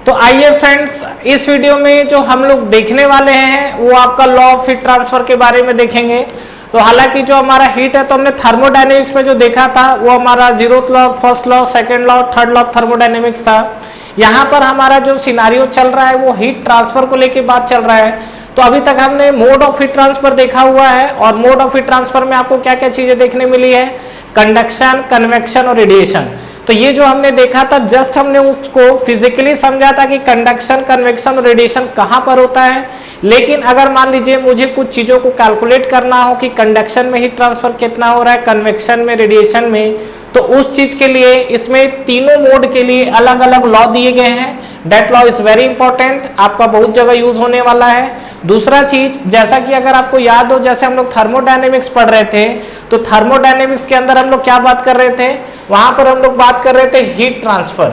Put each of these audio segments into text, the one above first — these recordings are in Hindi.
तो आइए फ्रेंड्स, इस वीडियो में जो हम लोग देखने वाले हैं वो आपका लॉ ऑफ हीट ट्रांसफर के बारे में देखेंगे। तो हालांकि जो हमारा हीट है तो हमने थर्मोडायनेमिक्स में जो देखा था वो हमारा zeroth law, first law, second law, third law of thermodynamics था। यहाँ पर हमारा जो सिनारियो चल रहा है वो हीट ट्रांसफर को लेके बात चल रहा है। तो अभी तक हमने मोड ऑफ हीट ट्रांसफर देखा हुआ है और मोड ऑफ हीट ट्रांसफर में आपको क्या क्या चीजें देखने मिली है, कंडक्शन, कन्वेक्शन और रेडिएशन। तो ये जो हमने देखा था जस्ट हमने उसको फिजिकली समझा था कि कंडक्शन, कन्वेक्शन और रेडिएशन कहाँ पर होता है। लेकिन अगर मान लीजिए मुझे कुछ चीजों को कैलकुलेट करना हो कि कंडक्शन में हीट ट्रांसफर कितना हो रहा है, कन्वेक्शन में, रेडिएशन में, तो उस चीज के लिए इसमें तीनों मोड के लिए अलग अलग लॉ दिए गए हैं। That law is very important, आपका बहुत जगह यूज होने वाला है। दूसरा चीज, जैसा कि अगर आपको याद हो, जैसे हम लोग थर्मोडायनेमिक्स पढ़ रहे थे तो थर्मोडायनेमिक्स के अंदर हम लोग क्या बात कर रहे थे, वहां पर हम लोग बात कर रहे थे हीट ट्रांसफर।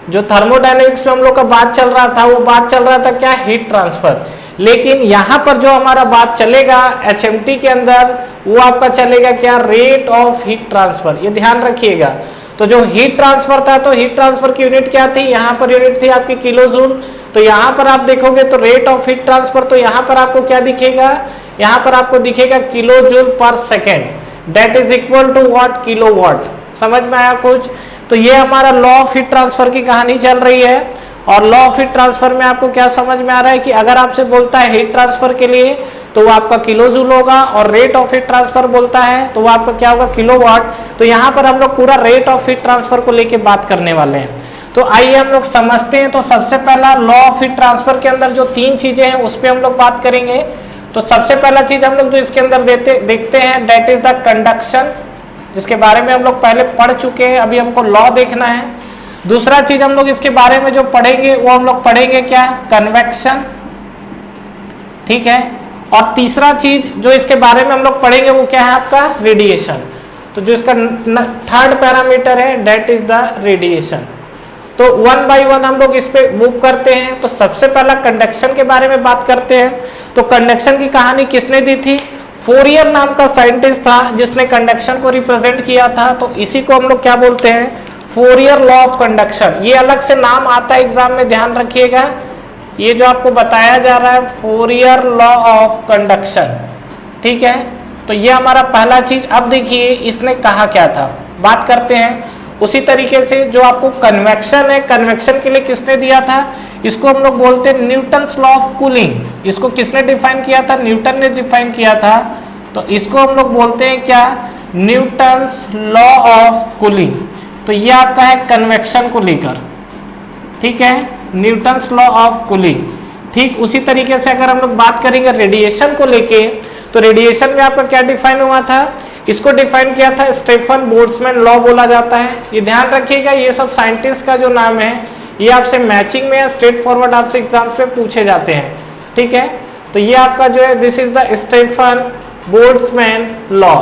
जो थर्मोडायनेमिक्स में हम लोग का बात चल रहा था वो बात चल रहा था क्या, हीट ट्रांसफर। लेकिन यहां पर जो हमारा बात चलेगा एचएमटी के अंदर वो आपका चलेगा क्या, रेट ऑफ हीट ट्रांसफर। ये ध्यान रखिएगा। तो जो हीट ट्रांसफर था तो हीट ट्रांसफर की यूनिट क्या थी, यहाँ पर यूनिट थी आपकी किलो जूल। तो यहाँ पर आप देखोगे तो रेट ऑफ हीट ट्रांसफर, तो यहाँ पर आपको क्या दिखेगा, यहाँ पर आपको दिखेगा kilojoule per second, that is equal to what, kilowatt. समझ में आया कुछ? तो ये हमारा लॉ ऑफ हीट ट्रांसफर की कहानी चल रही है। और लॉ ऑफ हीट ट्रांसफर में आपको क्या समझ में आ रहा है कि अगर आपसे बोलता है हीट ट्रांसफर के लिए तो वो आपका किलो जूल होगा, और रेट ऑफ हीट ट्रांसफर बोलता है तो वो आपका क्या होगा, किलो वाट। तो यहाँ पर हम लोग पूरा रेट ऑफ हीट ट्रांसफर को लेके बात करने वाले हैं। तो आइए हम लोग समझते हैं। तो सबसे पहला लॉ ऑफ हीट ट्रांसफर के अंदर जो तीन चीजें हैं उस पर हम लोग बात करेंगे। तो सबसे पहला चीज हम लोग जो इसके अंदर देखते हैं दैट इज द कंडक्शन, जिसके बारे में हम लोग पहले पढ़ चुके हैं, अभी हमको लॉ देखना है। दूसरा चीज हम लोग इसके बारे में जो पढ़ेंगे वो हम लोग पढ़ेंगे क्या, कन्वेक्शन, ठीक है। और तीसरा चीज जो इसके बारे में हम लोग पढ़ेंगे वो क्या है आपका, रेडिएशन। तो जो इसका थर्ड पैरामीटर है दैट इज द रेडिएशन। तो वन बाय वन हम लोग इस पे मूव करते हैं। तो सबसे पहला कंडक्शन के बारे में बात करते हैं। तो कंडक्शन की कहानी किसने दी थी, फोरियर नाम का साइंटिस्ट था जिसने कंडक्शन को रिप्रेजेंट किया था। तो इसी को हम लोग क्या बोलते हैं, फोरियर लॉ ऑफ कंडक्शन। ये अलग से नाम आता है एग्जाम में, ध्यान रखिएगा। ये जो आपको बताया जा रहा है फोरियर लॉ ऑफ कंडक्शन, ठीक है। तो ये हमारा पहला चीज। अब देखिए इसने कहा क्या था, बात करते हैं। उसी तरीके से जो आपको कन्वेक्शन है, कन्वेक्शन के लिए किसने दिया था, इसको हम लोग बोलते हैं न्यूटन्स लॉ ऑफ कूलिंग। इसको किसने डिफाइन किया था, न्यूटन ने डिफाइन किया था। तो इसको हम लोग बोलते हैं क्या, न्यूटन्स लॉ ऑफ कूलिंग। तो ये आपका है कन्वेक्शन को लेकर, ठीक है, न्यूटन्स लॉ ऑफ कूलिंग। ठीक उसी तरीके से अगर हम लोग बात करेंगे रेडिएशन को लेके, तो रेडिएशन में आपका क्या डिफाइन हुआ था, इसको डिफाइन किया था स्टेफन बोल्ट्जमैन लॉ बोला जाता है। ये ध्यान रखिएगा, ये सब साइंटिस्ट का जो नाम है ये आपसे मैचिंग में या स्ट्रेट फॉरवर्ड आपसे एग्जाम्स पे पूछे जाते हैं, ठीक है। तो ये आपका जो है this is the Stefan Boltzmann law.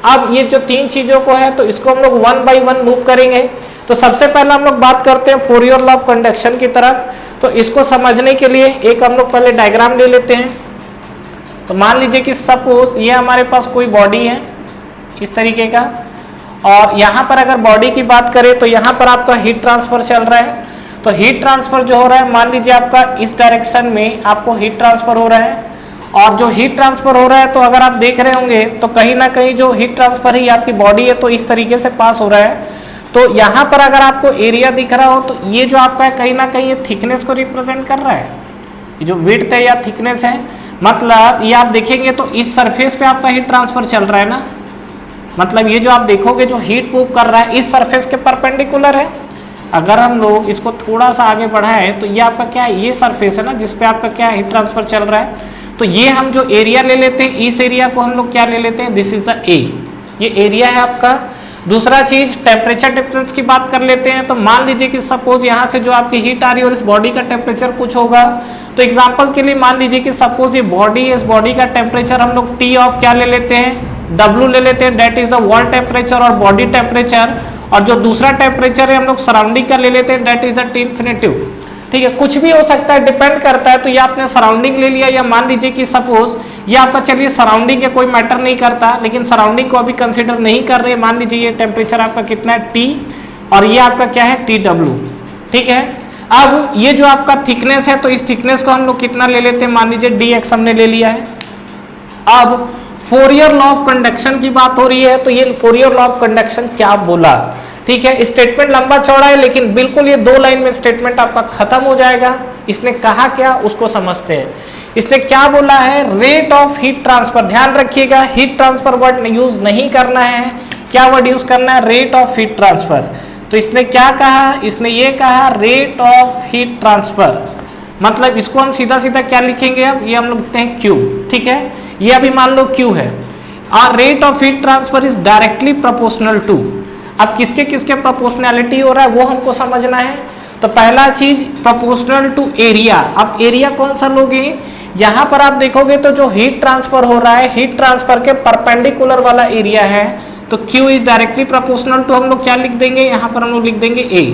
अब ये जो तीन चीजों को है तो इसको हम लोग वन बाय वन मूव करेंगे। तो सबसे पहले हम लोग बात करते हैं फोरियर लॉ ऑफ कंडक्शन की तरफ। तो इसको समझने के लिए एक हम लोग पहले डायग्राम ले लेते हैं। तो मान लीजिए कि सपोज ये हमारे पास कोई बॉडी है इस तरीके का, और यहाँ पर अगर बॉडी की बात करें तो यहाँ पर आपका हीट ट्रांसफर चल रहा है। तो हीट ट्रांसफर जो हो रहा है, मान लीजिए आपका इस डायरेक्शन में आपको हीट ट्रांसफर हो रहा है। और जो हीट ट्रांसफर हो रहा है तो अगर आप देख रहे होंगे तो कहीं ना कहीं जो हीट ट्रांसफर है ये आपकी बॉडी है तो इस तरीके से पास हो रहा है। तो यहाँ पर अगर आपको एरिया दिख रहा हो तो ये जो आपका है कहीं ना कहीं ये थिकनेस को रिप्रेजेंट कर रहा है। ये जो विड्थ है या थिकनेस है, मतलब ये आप देखेंगे तो इस सरफेस पे आपका हीट ट्रांसफर चल रहा है ना, मतलब ये जो आप देखोगे जो हीट मूव कर रहा है इस सरफेस के परपेंडिकुलर है। अगर हम लोग इसको थोड़ा सा आगे बढ़ाएं तो ये आपका क्या है, ये सरफेस है ना जिसपे आपका क्या हीट ट्रांसफर चल रहा है। तो ये हम जो एरिया ले लेते हैं, इस एरिया को हम लोग क्या ले लेते हैं, दिस इज द ए, ये एरिया है आपका। दूसरा चीज टेम्परेचर डिफरेंस की बात कर लेते हैं। तो मान लीजिए कि सपोज यहाँ से जो आपकी हीट आ रही है और इस बॉडी का टेम्परेचर कुछ होगा। तो एग्जांपल के लिए मान लीजिए कि सपोज ये बॉडी है, इस बॉडी का टेम्परेचर हम लोग टी ऑफ क्या ले लेते हैं, W ले लेते हैं, that is the wall temperature और बॉडी टेम्परेचर। और जो दूसरा टेम्परेचर है हम लोग सराउंडिंग का ले लेते हैं, that is the T infinitive. ठीक है, कुछ भी हो सकता है, डिपेंड करता है। तो ये आपने सराउंडिंग ले लिया, या मान लीजिए कि सपोज ये आपका, चलिए सराउंडिंग के कोई मैटर नहीं करता, लेकिन सराउंडिंग को अभी कंसीडर नहीं कर रहे। मान लीजिए ये टेम्परेचर आपका कितना है T, और ये आपका क्या है TW, ठीक है। अब ये जो आपका थिकनेस है, तो इस थिकनेस को हम लोग कितना ले लेते हैं, मान लीजिए dx हमने ले लिया है। अब फोरियर लॉ ऑफ कंडक्शन की बात हो रही है, तो ये फोरियर लॉ ऑफ कंडक्शन क्या बोला, ठीक है। स्टेटमेंट लंबा चौड़ा है, लेकिन बिल्कुल ये 2 लाइन में स्टेटमेंट आपका खत्म हो जाएगा। इसने कहा क्या उसको समझते हैं। इसने क्या बोला है, रेट ऑफ हीट ट्रांसफर। ध्यान रखिएगा, हीट ट्रांसफर वर्ड यूज नहीं करना है। क्या वर्ड यूज करना है, रेट ऑफ हीट ट्रांसफर। तो इसने क्या कहा, इसने ये कहा रेट ऑफ हीट ट्रांसफर, मतलब इसको हम सीधा सीधा क्या लिखेंगे, अब ये हम लोग लिखते हैं Q, ठीक है। ये अभी मान लो Q है और rate of heat transfer is directly proportional to. अब किसके किसके प्रोपोर्शनैलिटी हो रहा है वो हमको समझना है। तो पहला चीज प्रोपोर्शनल टू एरिया। अब एरिया कौन सा लोगे, यहां पर आप देखोगे तो जो हीट ट्रांसफर हो रहा है, हीट ट्रांसफर के परपेंडिकुलर वाला एरिया है, तो Q is directly proportional to हम लोग क्या लिख देंगे, यहां पर हम लोग लिख देंगे A।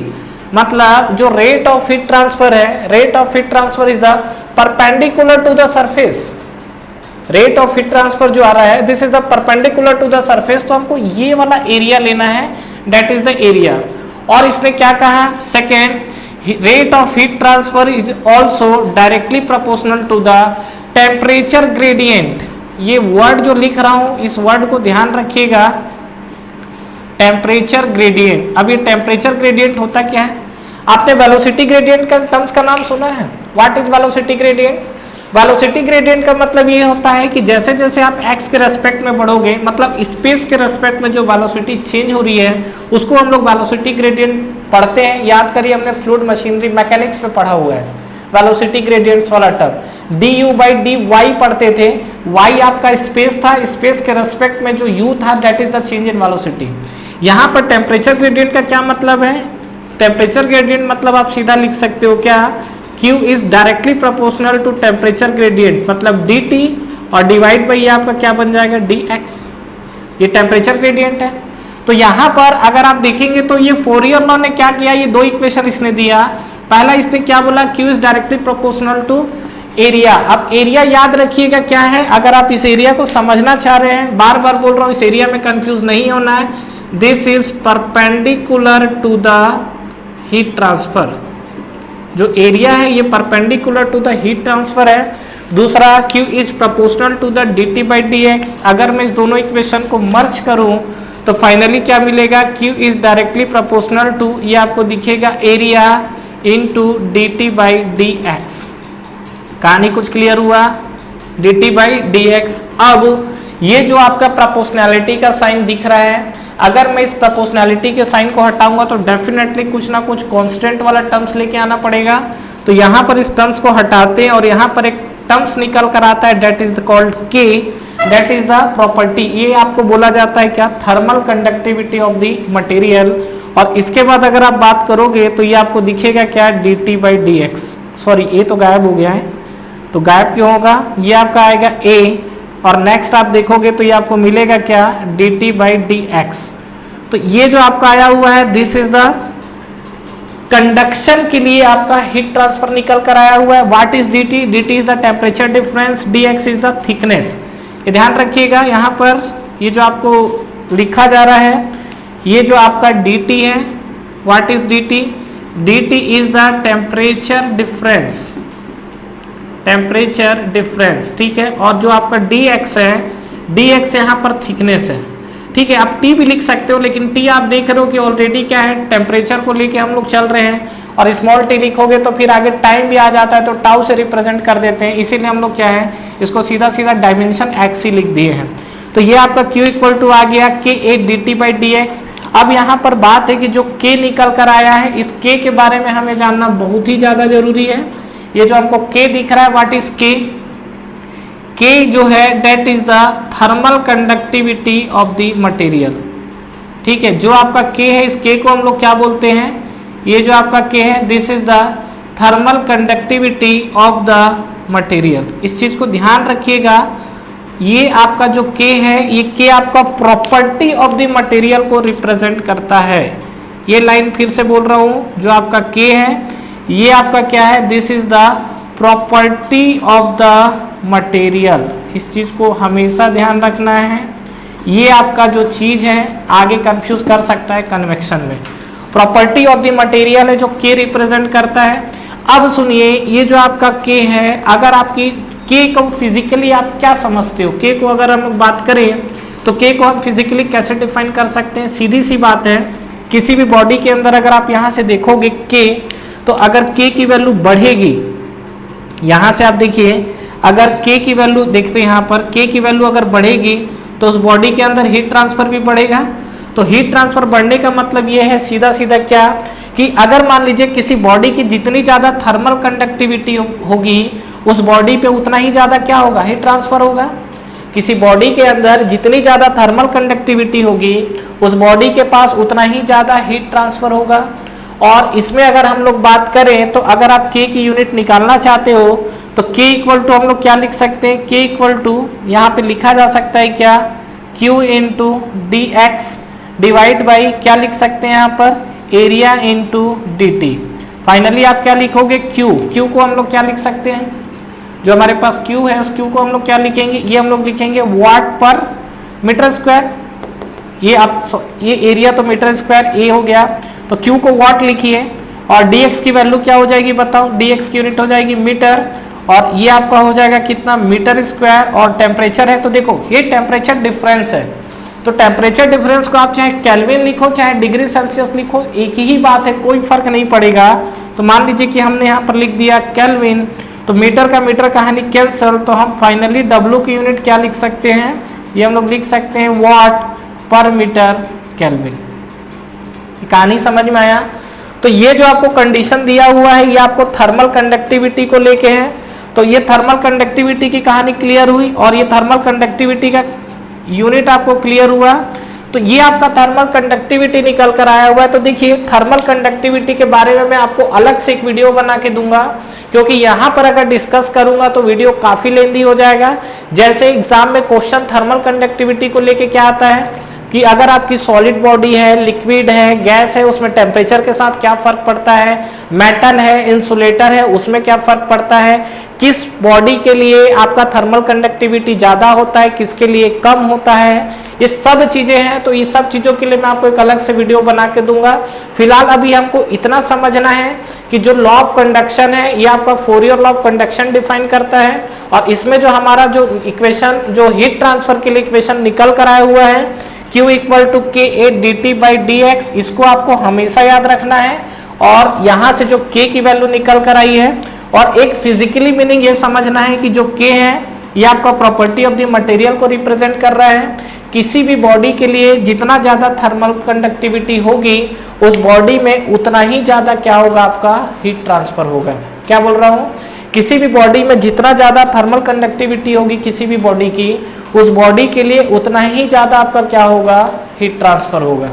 मतलब जो रेट ऑफ हीट ट्रांसफर है, rate of heat transfer is the perpendicular to the surface. Rate of heat transfer जो आ रहा है, this is the perpendicular to the surface, तो हमको ये वाला एरिया लेना है, दैट इज द एरिया। और इसने क्या कहा, second, rate of heat transfer is also directly proportional to the temperature gradient. ये वर्ड जो लिख रहा हूं, इस वर्ड को ध्यान रखिएगा, टेम्परेचर ग्रेडियंट। अब ये टेम्परेचर ग्रेडियंट होता क्या है, आपने वेलोसिटी ग्रेडियंट का टर्म्स का नाम सुना है, what is velocity gradient. Velocity gradient का मतलब ये होता है कि जैसे जैसे आप x के रेस्पेक्ट में बढ़ोगे, मतलब स्पेस के रेस्पेक्ट में जो वेलोसिटी चेंज हो रही है, उसको हम लोग वेलोसिटी ग्रेडियंट पढ़ते हैं। याद करिए, हमने फ्लूइड मशीनरी मैकेनिक्स में पढ़ा हुआ है वेलोसिटी ग्रेडियंट्स वाला टर्म। du/dy पढ़ते थे, y आपका स्पेस था, स्पेस के रेस्पेक्ट में जो u था, that is the change in velocity. यहाँ पर टेम्परेचर ग्रेडियंट का क्या मतलब है, टेम्परेचर ग्रेडियंट मतलब आप सीधा लिख सकते हो क्या, Q is directly proportional to temperature gradient, मतलब dt और डिवाइड बाई आपका क्या बन जाएगा dx। ये टेम्परेचर ग्रेडियंट है। तो यहाँ पर अगर आप देखेंगे तो ये फोरियर लॉ ने क्या किया, ये 2 इक्वेशन इसने दिया। पहला इसने क्या बोला, Q is directly proportional to area. अब एरिया याद रखिएगा क्या है, अगर आप इस एरिया को समझना चाह रहे हैं, बार बार बोल रहा हूँ, इस एरिया में कंफ्यूज नहीं होना है, this is perpendicular to the heat transfer. जो एरिया है ये perpendicular to the heat transfer है। दूसरा, Q is proportional to the dt/dx। अगर मैं इस दोनों इक्वेशन को मर्ज करूं तो फाइनली क्या मिलेगा, Q is directly proportional to, ये आपको दिखेगा एरिया इनटू dt/dx। कहानी कुछ क्लियर हुआ, dt/dx। अब ये जो आपका प्रोपोर्शनैलिटी का साइन दिख रहा है, अगर मैं इस प्रोपोर्शनैलिटी के साइन को हटाऊंगा तो डेफिनेटली कुछ ना कुछ कांस्टेंट वाला टर्म्स लेके आना पड़ेगा। तो यहाँ पर इस टर्म्स को हटाते हैं और यहाँ पर एक टर्म्स निकल कर आता है, that is called K, that is the property. ये आपको बोला जाता है क्या, thermal conductivity of the material. और इसके बाद अगर आप बात करोगे तो ये आपको दिखेगा क्या, dt/dx। सॉरी, ये तो गायब हो गया है, तो गायब क्यों होगा, ये आपका आएगा A, और नेक्स्ट आप देखोगे तो ये आपको मिलेगा क्या, dt/dx। तो ये जो आपका आया हुआ है, दिस इज द कंडक्शन के लिए आपका हीट ट्रांसफर निकल कर आया हुआ है। What is dt, dt is the temperature difference, dx is the thickness. ये ध्यान रखिएगा, यहाँ पर ये जो आपको लिखा जा रहा है, ये जो आपका dt है, what is dt, dt is the temperature difference, temperature difference, ठीक है। और जो आपका dx है, dx यहाँ पर थिकनेस है, ठीक है। आप t भी लिख सकते हो, लेकिन t आप देख रहे हो कि ऑलरेडी क्या है, टेम्परेचर को लेके हम लोग चल रहे हैं, और स्मॉल t लिखोगे तो फिर आगे टाइम भी आ जाता है, तो टाउ से रिप्रेजेंट कर देते हैं, इसीलिए हम लोग क्या है, इसको सीधा सीधा डायमेंशन x ही लिख दिए हैं। तो ये आपका Q इक्वल टू आ गया K dt/dx। अब यहाँ पर बात है कि जो K निकल कर आया है, इस K के बारे में हमें जानना बहुत ही ज्यादा जरूरी है। ये जो हमको K दिख रहा है, व्हाट इज K, K जो है that is the thermal conductivity of the material, ठीक है। जो आपका K है, इस K को हम लोग क्या बोलते हैं, ये जो आपका K है, this is the thermal conductivity of the material. इस चीज को ध्यान रखिएगा, ये आपका जो K है, ये K आपका प्रॉपर्टी ऑफ द मटेरियल को रिप्रेजेंट करता है। ये लाइन फिर से बोल रहा हूं, जो आपका K है, ये आपका क्या है, this is the property of the material. इस चीज को हमेशा ध्यान रखना है। ये आपका जो चीज है आगे कंफ्यूज कर सकता है कन्वेक्शन में। प्रॉपर्टी ऑफ द मटेरियल है जो के रिप्रेजेंट करता है। अब सुनिए, ये जो आपका के है, अगर आपकी के को फिजिकली आप क्या समझते हो, के को अगर हम बात करें तो के को हम फिजिकली कैसे डिफाइन कर सकते हैं? सीधी सी बात है, किसी भी बॉडी के अंदर अगर आप यहां से देखोगे के, तो अगर के की वैल्यू बढ़ेगी, यहां से आप देखिए, अगर के की वैल्यू देखते हैं यहां पर, के की वैल्यू अगर बढ़ेगी तो उस बॉडी के अंदर हीट ट्रांसफर भी बढ़ेगा। तो हीट ट्रांसफर बढ़ने का मतलब यह है सीधा सीधा क्या, कि अगर मान लीजिए किसी बॉडी की जितनी ज्यादा थर्मल कंडक्टिविटी होगी, उस बॉडी पे उतना ही ज्यादा क्या होगा, हीट ट्रांसफर होगा। किसी बॉडी के अंदर जितनी ज्यादा थर्मल कंडक्टिविटी होगी, उस बॉडी के पास उतना ही ज्यादा हीट ट्रांसफर होगा। और इसमें अगर हम लोग बात करें तो अगर आप के की यूनिट निकालना चाहते हो तो के इक्वल टू हम लोग क्या लिख सकते हैं, के इक्वल टू यहाँ पे लिखा जा सकता है क्या, Q into D x divide by क्या लिख सकते हैं यहाँ पर, area into D T. Finally आप क्या लिखोगे, Q को हम लोग क्या लिख सकते हैं, जो हमारे पास Q है उस Q को हम लोग क्या लिखेंगे, ये हम लोग लिखेंगे वाट पर मीटर स्क्वायर। ये एरिया तो मीटर स्क्वायर ए हो गया, तो Q को वाट लिखिए और dx की वैल्यू क्या हो जाएगी बताओ, dx की यूनिट हो जाएगी मीटर, और ये आपका हो जाएगा कितना, मीटर स्क्वायर। और टेम्परेचर है तो देखो ये टेम्परेचर डिफरेंस है, तो टेम्परेचर डिफरेंस को आप चाहे केल्विन लिखो चाहे डिग्री सेल्सियस लिखो, एक ही बात है, कोई फर्क नहीं पड़ेगा। तो मान लीजिए कि हमने यहाँ पर लिख दिया केल्विन, तो मीटर का मीटर कहानी कैंसल, तो हम फाइनली W की यूनिट क्या लिख सकते हैं, ये हम लोग लिख सकते हैं वाट पर मीटर केल्विन। कहानी समझ में आया? तो ये जो आपको कंडीशन दिया हुआ है ये आपको थर्मल कंडक्टिविटी को लेके है। तो ये थर्मल कंडक्टिविटी की कहानी क्लियर हुई और ये थर्मल कंडक्टिविटी का यूनिट आपको क्लियर हुआ। तो ये आपका थर्मल कंडक्टिविटी निकल कर आया हुआ है। तो देखिए थर्मल कंडक्टिविटी के बारे में मैं आपको अलग से एक वीडियो बना के दूंगा, क्योंकि यहाँ पर अगर डिस्कस करूंगा तो वीडियो काफी लेंदी हो जाएगा। जैसे एग्जाम में क्वेश्चन थर्मल कंडक्टिविटी को लेके क्या आता है कि अगर आपकी सॉलिड बॉडी है, लिक्विड है, गैस है, उसमें टेम्परेचर के साथ क्या फर्क पड़ता है, मेटल है, इंसुलेटर है, उसमें क्या फर्क पड़ता है, किस बॉडी के लिए आपका थर्मल कंडक्टिविटी ज्यादा होता है, किसके लिए कम होता है, ये सब चीजें हैं। तो ये सब चीजों के लिए मैं आपको एक अलग से वीडियो बना के दूंगा। फिलहाल अभी हमको इतना समझना है कि जो लॉ ऑफ कंडक्शन है ये आपका Fourier law of conduction define करता है, और इसमें जो हमारा जो इक्वेशन, जो हीट ट्रांसफर के लिए इक्वेशन निकल कर आया हुआ है Q इक्वल टू के A D T by D x, इसको आपको हमेशा याद रखना है। और यहाँ से जो K की वैल्यू निकल कर आई है, और एक फिजिकली मीनिंग ये समझना है कि जो K है ये आपका प्रॉपर्टी ऑफ द मटेरियल को रिप्रेजेंट कर रहा है। किसी भी बॉडी के लिए जितना ज्यादा थर्मल कंडक्टिविटी होगी उस बॉडी में उतना ही ज्यादा क्या होगा, आपका हीट ट्रांसफर होगा। क्या बोल रहा हूँ, किसी भी बॉडी में जितना ज्यादा थर्मल कंडक्टिविटी होगी किसी भी बॉडी की, उस बॉडी के लिए उतना ही ज्यादा आपका क्या होगा, हीट ट्रांसफर होगा।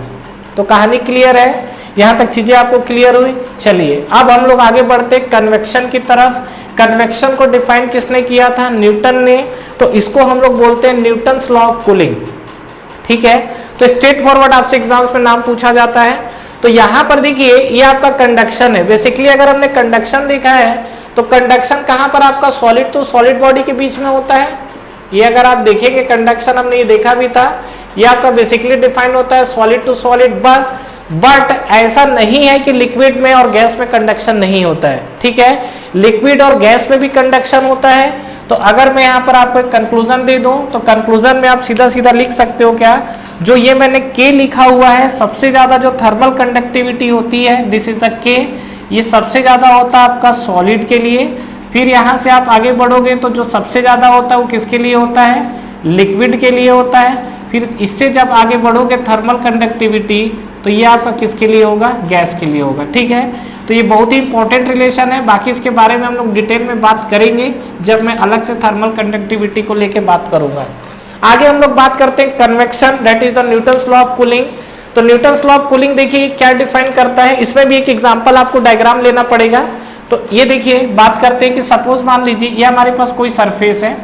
तो कहानी क्लियर है, यहाँ तक चीजें आपको क्लियर हुई। चलिए अब हम लोग आगे बढ़ते कन्वेक्शन की तरफ। कन्वेक्शन को डिफाइन किसने किया था, न्यूटन ने। तो इसको हम लोग बोलते हैं न्यूटन्स लॉ ऑफ कूलिंग। ठीक है, तो स्ट्रेट फॉरवर्ड आपसे एग्जाम्स में नाम पूछा जाता है। तो यहाँ पर देखिए ये आपका कंडक्शन है। बेसिकली अगर हमने कंडक्शन देखा है तो कंडक्शन कहाँ पर आपका सॉलिड टू सॉलिड बॉडी के बीच में होता है। ये अगर आप देखेंगे कंडक्शन हमने ये देखा भी था, ये आपका बेसिकली डिफाइन होता है सॉलिड टू सॉलिड बस। बट ऐसा नहीं है कि लिक्विड में और गैस में कंडक्शन नहीं होता है। ठीक है, लिक्विड और गैस में भी कंडक्शन होता है। तो अगर मैं यहाँ पर आपको कंक्लूजन दे दूं तो कंक्लूजन में आप सीधा सीधा लिख सकते हो क्या, जो ये मैंने K लिखा हुआ है, सबसे ज्यादा जो थर्मल कंडक्टिविटी होती है दिस इज द K, ये सबसे ज्यादा होता है आपका सॉलिड के लिए। फिर यहाँ से आप आगे बढ़ोगे तो जो सबसे ज्यादा होता है वो किसके लिए होता है, लिक्विड के लिए होता है। फिर इससे जब आगे बढ़ोगे थर्मल कंडक्टिविटी तो ये आपका किसके लिए होगा, गैस के लिए होगा। ठीक है, तो ये बहुत ही इंपॉर्टेंट रिलेशन है। बाकी इसके बारे में हम लोग डिटेल में बात करेंगे जब मैं अलग से थर्मल कंडक्टिविटी को लेके बात करूंगा। आगे हम लोग बात करते हैं convection, that is the Newton's law of cooling. तो न्यूटन्स लॉ ऑफ कूलिंग देखिए क्या डिफाइन करता है, इसमें भी एक एग्जाम्पल आपको डायग्राम लेना पड़ेगा। तो ये देखिए बात करते हैं कि सपोज मान लीजिए ये हमारे पास कोई सरफेस है।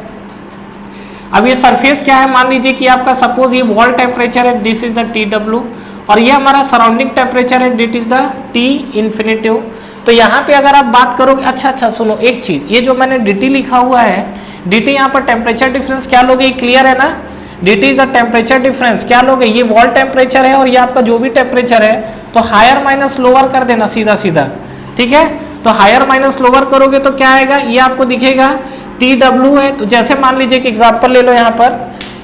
अब ये सरफेस क्या है, मान लीजिए कि आपका सपोज ये वॉल टेम्परेचर है, दिस इज द TW, और ये हमारा सराउंडिंग टेम्परेचर है, that is the T infinitive. तो यहाँ पे अगर आप बात करोगे, अच्छा सुनो एक चीज, ये जो मैंने dt लिखा हुआ है, dt यहाँ पर टेम्परेचर डिफरेंस क्या लोगे, क्लियर है ना। dt is the temperature difference, क्या लोगे, ये वॉल टेम्परेचर है और ये आपका जो भी टेम्परेचर है, तो हायर माइनस लोअर कर देना सीधा सीधा, ठीक है। तो हायर माइनस लोअर करोगे तो क्या आएगा, ये आपको दिखेगा TW है। तो जैसे मान लीजिए कि एग्जांपल ले लो यहाँ पर,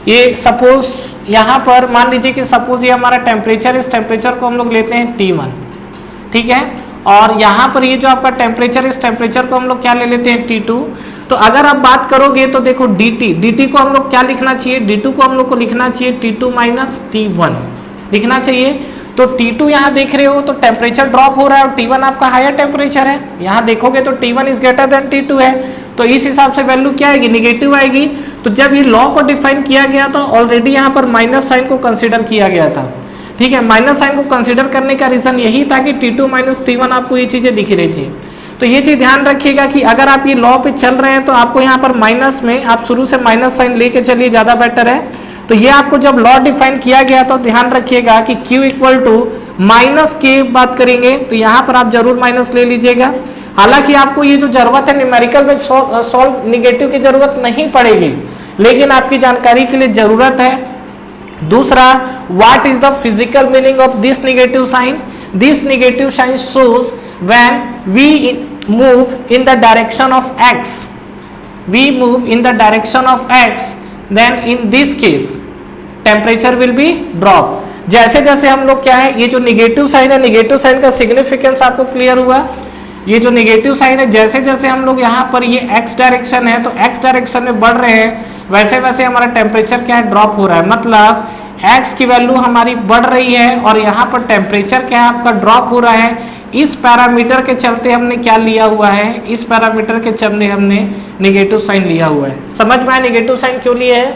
ये सपोज यहाँ पर मान लीजिए कि सपोज ये हमारा टेम्परेचर, इस टेम्परेचर को हम लोग लेते हैं T1, ठीक है। और यहाँ पर ये जो आपका टेम्परेचर, इस टेम्परेचर को हम लोग क्या ले लेते हैं T2। तो अगर आप बात करोगे तो देखो dt को हम लोग क्या लिखना चाहिए, d2 को हम लोग को लिखना चाहिए T2 माइनस T1 लिखना चाहिए। तो T2 यहाँ देख रहे हो तो टेम्परेचर ड्रॉप हो रहा है और T1 आपका हायर टेम्परेचर है, यहाँ देखोगे तो T1 is greater than T2 है, तो इस हिसाब से वैल्यू क्या आएगी, निगेटिव आएगी। तो जब ये लॉ को डिफाइन किया गया था ऑलरेडी यहाँ पर माइनस साइन को कंसिडर किया गया था, ठीक है। माइनस साइन को कंसिडर करने का रीजन यही था कि T2 माइनस T1 आपको ये चीजें दिख रही थी। तो ये चीज ध्यान रखिएगा कि अगर आप ये लॉ पे चल रहे हैं तो आपको यहाँ पर माइनस में आप शुरू से माइनस साइन लेके चलिए, ज्यादा बेटर है। तो ये आपको जब लॉ डिफाइन किया गया तो ध्यान रखिएगा कि Q इक्वल टू माइनस के बात करेंगे तो यहाँ पर आप जरूर माइनस ले लीजिएगा। हालांकि आपको ये जो जरूरत है न्यूमेरिकल में सॉल्व निगेटिव की जरूरत नहीं पड़ेगी, लेकिन आपकी जानकारी के लिए जरूरत है। दूसरा, what is the physical meaning of this negative sign, this negative sign shows when we move in the direction of x, we move in the direction of x, then in this case temperature will be drop। जैसे जैसे हम लोग क्या है, ये जो निगेटिव साइन है, निगेटिव साइन का सिग्निफिकेंस आपको क्लियर हुआ। ये जो निगेटिव साइन है, जैसे जैसे हम लोग यहाँ पर ये x डायरेक्शन है तो x डायरेक्शन में बढ़ रहे हैं, वैसे वैसे हमारा टेम्परेचर क्या है, ड्रॉप हो रहा है। मतलब x की वैल्यू हमारी बढ़ रही है और यहाँ पर टेम्परेचर क्या है आपका ड्रॉप हो रहा है। इस पैरामीटर के चलते हमने क्या लिया हुआ है, इस पैरामीटर के चलते हमने नेगेटिव साइन लिया हुआ है। समझ में आया नेगेटिव साइन क्यों लिए है,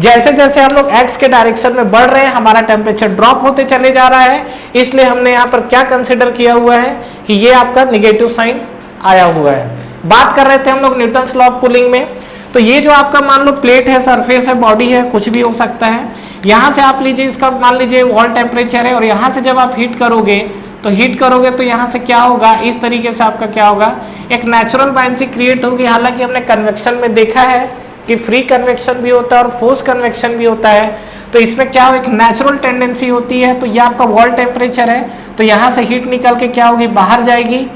जैसे जैसे हम लोग x के डायरेक्शन में बढ़ रहे हैं हमारा टेम्परेचर ड्रॉप होते चले जा रहा है, इसलिए हमने यहाँ पर क्या कंसिडर किया हुआ है कि ये आपका नेगेटिव साइन आया हुआ है। बात कर रहे थे हम लोग न्यूटन्स लॉ ऑफ कूलिंग में। तो ये जो आपका मान लो प्लेट है, सरफेस है, बॉडी है, कुछ भी हो सकता है। यहाँ से आप लीजिए इसका मान लीजिए वॉल टेम्परेचर है और यहाँ से जब आप हीट करोगे तो यहाँ से क्या होगा, इस तरीके से आपका क्या होगा, एक नेचुरल बायनेंसी क्रिएट होगी। हालांकि हमने कन्वेक्शन में देखा है कि फ्री कन्वेक्शन भी होता है और फोर्स कन्वेक्शन भी होता है, तो इसमें क्या हो, एक नेचुरल टेंडेंसी होती है। तो ये आपका वॉल टेम्परेचर है, तो यहाँ से हीट निकल के क्या होगी, बाहर जाएगी।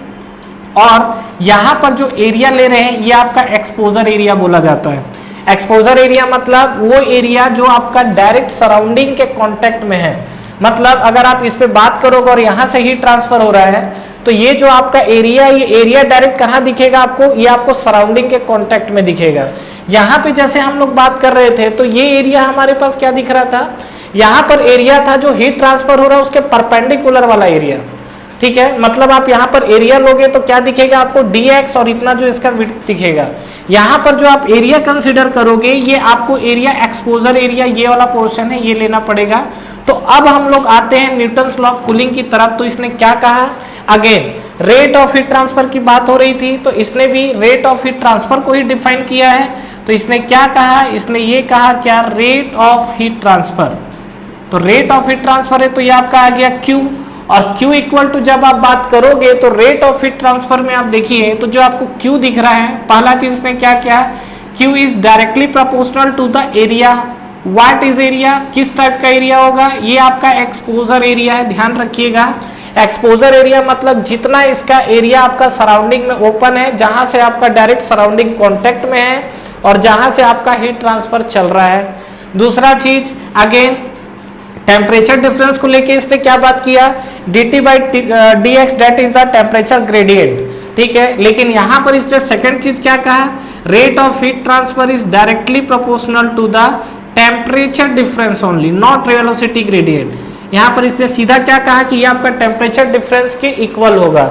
और यहाँ पर जो एरिया ले रहे हैं ये आपका एक्सपोजर एरिया बोला जाता है। एक्सपोजर एरिया मतलब वो एरिया जो आपका डायरेक्ट सराउंडिंग के कांटेक्ट में है। मतलब अगर आप इस पे बात करोगे और यहाँ से हीट ट्रांसफर हो रहा है तो ये जो आपका एरिया, ये एरिया डायरेक्ट कहाँ दिखेगा आपको, ये आपको सराउंडिंग के कांटेक्ट में दिखेगा। यहाँ पे जैसे हम लोग बात कर रहे थे तो ये एरिया हमारे पास क्या दिख रहा था, यहाँ पर एरिया था जो हीट ट्रांसफर हो रहा है उसके परपेंडिकुलर वाला एरिया, ठीक है। मतलब आप यहाँ पर एरिया लोगे तो क्या दिखेगा आपको, dx और इतना जो इसका विड्थ दिखेगा। यहाँ पर जो आप एरिया कंसिडर करोगे ये आपको एरिया, एक्सपोजर एरिया, ये वाला पोर्शन है, ये लेना पड़ेगा। तो अब हम लोग आते हैं न्यूटन्स लॉ ऑफ कूलिंग की तरफ। तो इसने क्या कहा, again rate of heat transfer की बात हो रही थी तो इसने भी रेट ऑफ हीट ट्रांसफर को ही डिफाइन किया है। तो इसने क्या कहा, इसने ये कहा क्या, रेट ऑफ हीट ट्रांसफर। तो रेट ऑफ हीट ट्रांसफर है तो ये आपका आ गया Q, और Q इक्वल टू जब आप बात करोगे तो रेट ऑफ हीट ट्रांसफर में आप देखिए तो जो आपको Q दिख रहा है, पहला चीज इसने क्या किया, Q is directly proportional to the area. What is area, किस टाइप का एरिया होगा, ये आपका एक्सपोजर एरिया है। ध्यान रखिएगा एक्सपोजर एरिया मतलब जितना इसका एरिया आपका सराउंडिंग में ओपन है, जहां से आपका डायरेक्ट सराउंडिंग कांटेक्ट में है और जहां से आपका हीट ट्रांसफर चल रहा है। दूसरा चीज अगेन टेम्परेचर डिफरेंस को लेके इसने क्या बात किया, dt by dx that is the temperature gradient, ठीक है। लेकिन यहाँ पर इसने सेकंड चीज क्या कहा, rate of heat transfer is directly proportional to the temperature difference only, not velocity gradient. यहाँ पर इसने सीधा क्या कहा कि ये आपका टेम्परेचर डिफरेंस के इक्वल होगा।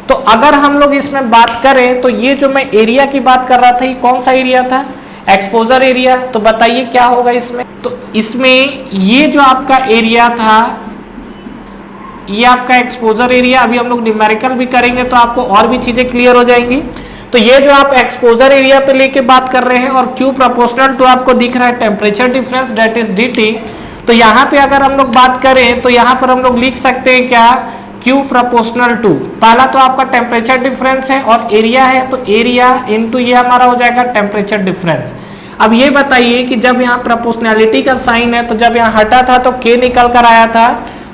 तो अगर हम लोग इसमें बात करें तो ये जो मैं एरिया की बात कर रहा था ये कौन सा एरिया था, एक्सपोजर एरिया। तो बताइए क्या होगा इसमें, तो इसमें ये जो आपका एरिया था ये आपका एक्सपोजर एरिया। अभी हम लोग न्यूमेरिकल भी करेंगे तो आपको और भी चीजें क्लियर हो जाएंगी। तो ये जो आप एक्सपोजर एरिया पे लेके बात कर रहे हैं और Q प्रोपोर्शनल टू आपको दिख रहा है temperature difference that is dt। तो यहाँ पे अगर हम लोग बात करें तो यहाँ पर हम लोग लिख सकते हैं क्या, Q प्रोपोर्शनल टू, पहला तो आपका टेम्परेचर डिफरेंस है और एरिया है तो एरिया इनटू ये हमारा हो जाएगा टेम्परेचर डिफरेंस। अब ये बताइए कि जब यहाँ प्रोपोर्शनैलिटी का साइन है तो जब यहाँ हटा था तो K निकल कर आया था,